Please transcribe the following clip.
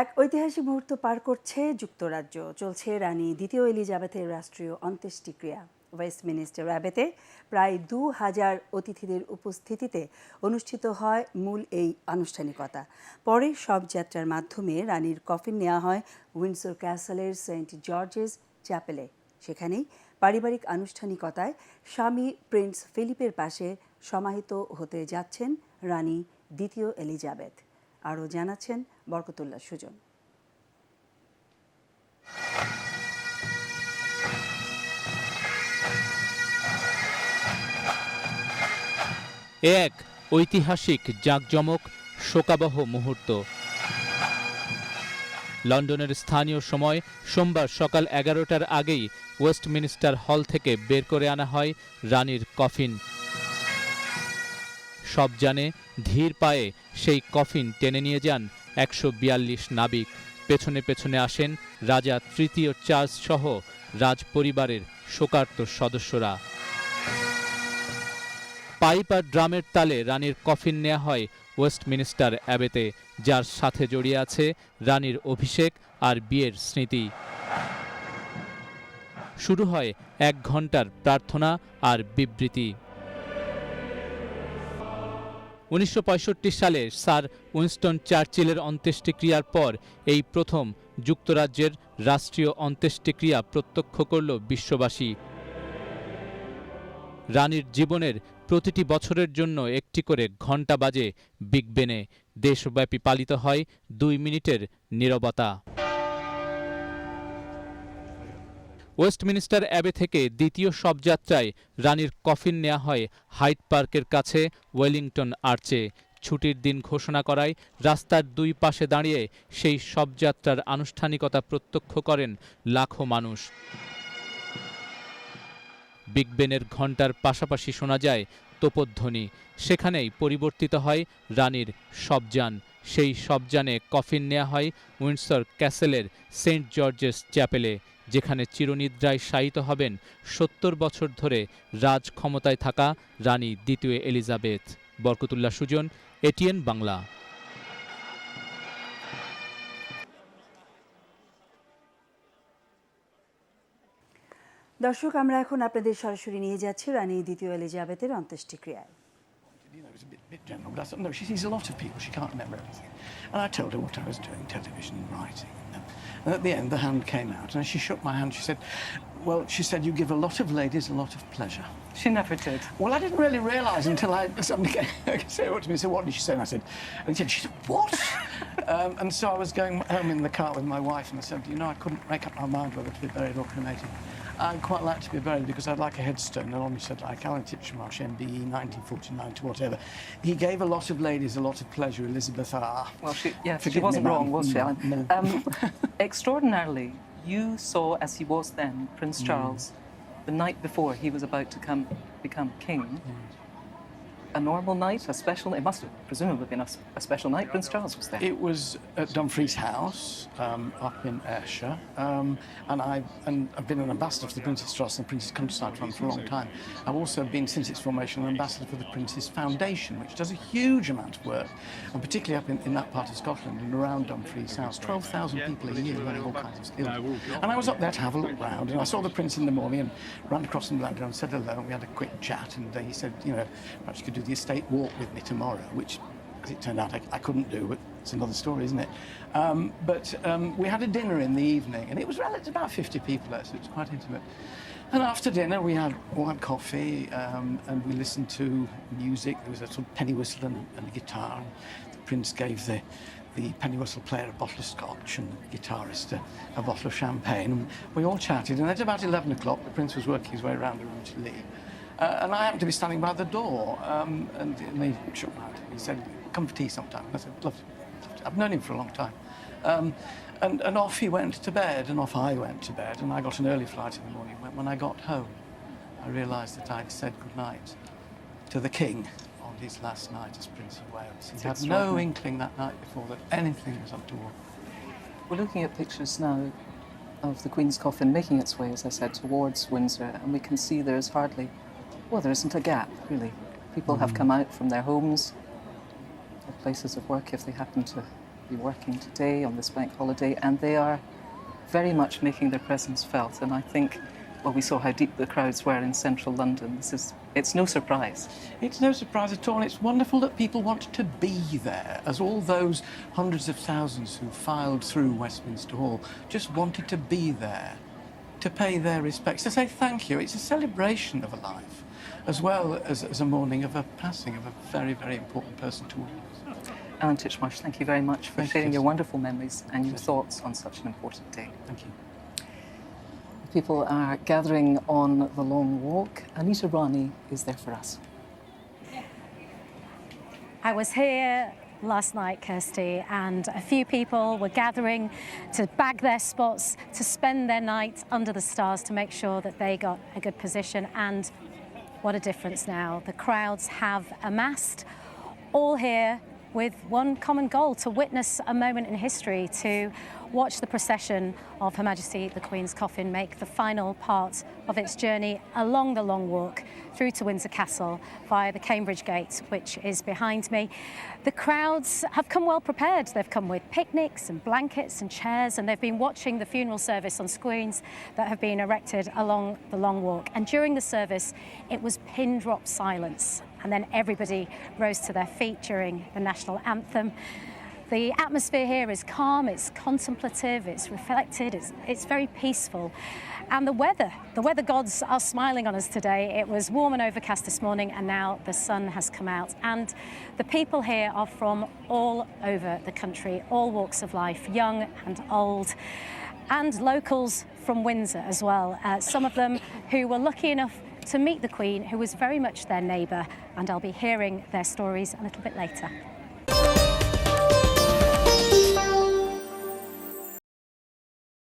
এক ঐতিহাসিক মুহূর্ত পার করছে যুক্তরাজ্য। চলছে রানী দ্বিতীয় এলিজাবেথের রাষ্ট্রীয় অন্ত্যেষ্টিক্রিয়া। ওয়েস্টমিনিস্টার অ্যাবেতে প্রায় ২,০০০ অতিথিদের উপস্থিতিতে অনুষ্ঠিত হয় মূল এই আনুষ্ঠানিকতা। পরে শবযাত্রার মাধ্যমে রানীর কফিন নেওয়া হয় উইন্ডসর ক্যাসেলের সেন্ট জর্জেস চ্যাপেলে। সেখানেই পারিবারিক আনুষ্ঠানিকতায় স্বামী প্রিন্স ফিলিপের পাশে সমাহিত হতে যাচ্ছেন রানী দ্বিতীয় এলিজাবেথ। আরও জানাচ্ছেন বরকতুল্লাহ সুজন। এক ঐতিহাসিক জাঁকজমক শোকাবহ মুহূর্ত। লন্ডনের স্থানীয় সময় সোমবার সকাল 11টার আগেই ওয়েস্টমিনিস্টার হল থেকে বের করে আনা হয় রানীর কফিন। সব জানে ধীর পায়ে সেই কফিন টেনে নিয়ে যান ১৪২ নাবিক। পেছনে পেছনে আসেন রাজা তৃতীয় চার্লস সহ রাজ পরিবারের শোকার্ত সদস্যরা। পাইপ আর ড্রামের তালে রানীর কফিন নেওয়া হয় ওয়েস্টমিনিস্টার অ্যাবেতে, যার সাথে জড়িয়ে আছে রানীর অভিষেক আর বিয়ের স্মৃতি। শুরু হয় ১ ঘণ্টার প্রার্থনা আর বিবৃতি। ১৯৬৫ সালে স্যার উইনস্টন চার্চিলের অন্ত্যেষ্টিক্রিয়ার পর এই প্রথম যুক্তরাজ্যের রাষ্ট্রীয় অন্ত্যেষ্টিক্রিয়া প্রত্যক্ষ করল বিশ্ববাসী। রানীর জীবনের প্রতিটি বছরের জন্য একটি করে ঘণ্টা বাজে বিগ বেনে। দেশব্যাপী পালিত হয় ২ মিনিটের নীরবতা। ওয়েস্টমিনিস্টার অ্যাবে থেকে দ্বিতীয় শবযাত্রায় রানীর কফিন নেওয়া হয় হাইড পার্কের কাছে ওয়েলিংটন আর্চে। ছুটির দিন ঘোষণা করায় রাস্তার ২ পাশে দাঁড়িয়ে সেই শবযাত্রার আনুষ্ঠানিকতা প্রত্যক্ষ করেন লাখো মানুষ। বিগ বেনের ঘণ্টার পাশাপাশি শোনা যায় তোপধ্বনি। সেখানেই পরিবর্তিত হয় রানীর শবযান। সেই শবযানে কফিন নেওয়া হয় উইন্ডসর ক্যাসেলের সেন্ট জর্জেস চ্যাপেলে, যেখানে চিরনিদ্রায় শায়িত হবেন ৭০ বছর ধরে রাজ ক্ষমতায় থাকা রানী দ্বিতীয় এলিজাবেথ। বরকতুল্লাহ সুজন, এটিএন বাংলা। দর্শক, আমরা এখন আপনাদের সরাসরি নিয়ে যাচ্ছি রানী দ্বিতীয় এলিজাবেথের অন্ত্যেষ্টিক্রিয়ায়। You know, it was a bit general, but I thought, no, she sees a lot of people. She can't remember everything. And I told her what I was doing, television and writing. And at the end, the hand came out, and as she shook my hand, she said, well, she said, you give a lot of ladies a lot of pleasure. She never did. Well, I didn't really realise until somebody said what to me. So what did she say? And I said, she said, what? And so I was going home in the car with my wife, and I said, you know, I couldn't make up my mind whether to be buried or cremated. I'd quite like to be buried because I'd like a headstone. And Ollie said, like Alan Titchmarsh, MBE, 1949 to whatever. He gave a lot of ladies a lot of pleasure, Elizabeth R. Well, she wasn't wrong, was she, Alan? No. Extraordinarily, you saw, as he was then, Prince Charles, the night before he was about to become king. A normal night, a special night? It must have presumably been a special night. Prince Charles was there. It was at Dumfries House up in Ayrshire, and I've been an ambassador for the Princess Trust and the Princess Countryside Fund for a long time. I've also been, since its formation, an ambassador for the Princess Foundation, which does a huge amount of work, and particularly up in that part of Scotland and around Dumfries House. 12,000 people a year learning all kinds of skills. And I was up there to have a look round, and I saw the Prince in the morning and ran across the London and said hello, and we had a quick chat, and he said, you know, perhaps you could do the estate walk with me tomorrow, which, as it turned out, I couldn't do, but it's another story, isn't it? But we had a dinner in the evening, and it was relative, about 50 people there, so it was quite intimate. And after dinner, we had warm coffee, and we listened to music. There was a sort of penny whistle and a guitar. And the Prince gave the penny whistle player a bottle of scotch and the guitarist a bottle of champagne. And we all chatted, and at about 11 o'clock, the Prince was working his way around the room to leave. And I happened to be standing by the door, and he shook my hand. He said, come for tea sometime. And I said, love to. I've known him for a long time. And off he went to bed, and off I went to bed, and I got an early flight in the morning. When I got home, I realised that I'd said goodnight to the King on his last night as Prince of Wales. He had no inkling that night before that anything was untoward. We're looking at pictures now of the Queen's coffin making its way, as I said, towards Windsor, and we can see there is hardly, well, there isn't a gap, really. People have come out from their homes, their places of work, if they happen to be working today on this bank holiday, and they are very much making their presence felt. And I think, well, we saw how deep the crowds were in central London. It's no surprise. It's no surprise at all. It's wonderful that people want to be there, as all those hundreds of thousands who filed through Westminster Hall just wanted to be there, to pay their respects, to say thank you. It's a celebration of a life, as well as a mourning of a passing of a very, very important person to all of us. Alan Titchmarsh, thank you very much for sharing your wonderful memories and your thoughts on such an important day. Thank you. People are gathering on the long walk. Anita Rani is there for us. I was here last night, Kirsty, and a few people were gathering to bag their spots, to spend their night under the stars to make sure that they got a good position. And what a difference now. The crowds have amassed, all here with one common goal: to witness a moment in history, to watch the procession of Her Majesty the Queen's coffin make the final part of its journey along the Long Walk through to Windsor Castle via the Cambridge Gate, which is behind me. The crowds have come well prepared. They've come with picnics and blankets and chairs, and they've been watching the funeral service on screens that have been erected along the Long Walk. And during the service, it was pin drop silence. And then everybody rose to their feet during the national anthem. The atmosphere here is calm, it's contemplative, it's reflected, it's very peaceful. And the weather gods are smiling on us today. It was warm and overcast this morning, and now the sun has come out. And the people here are from all over the country, all walks of life, young and old, and locals from Windsor as well. Some of them who were lucky enough to meet the Queen, who was very much their neighbour, and I'll be hearing their stories a little bit later.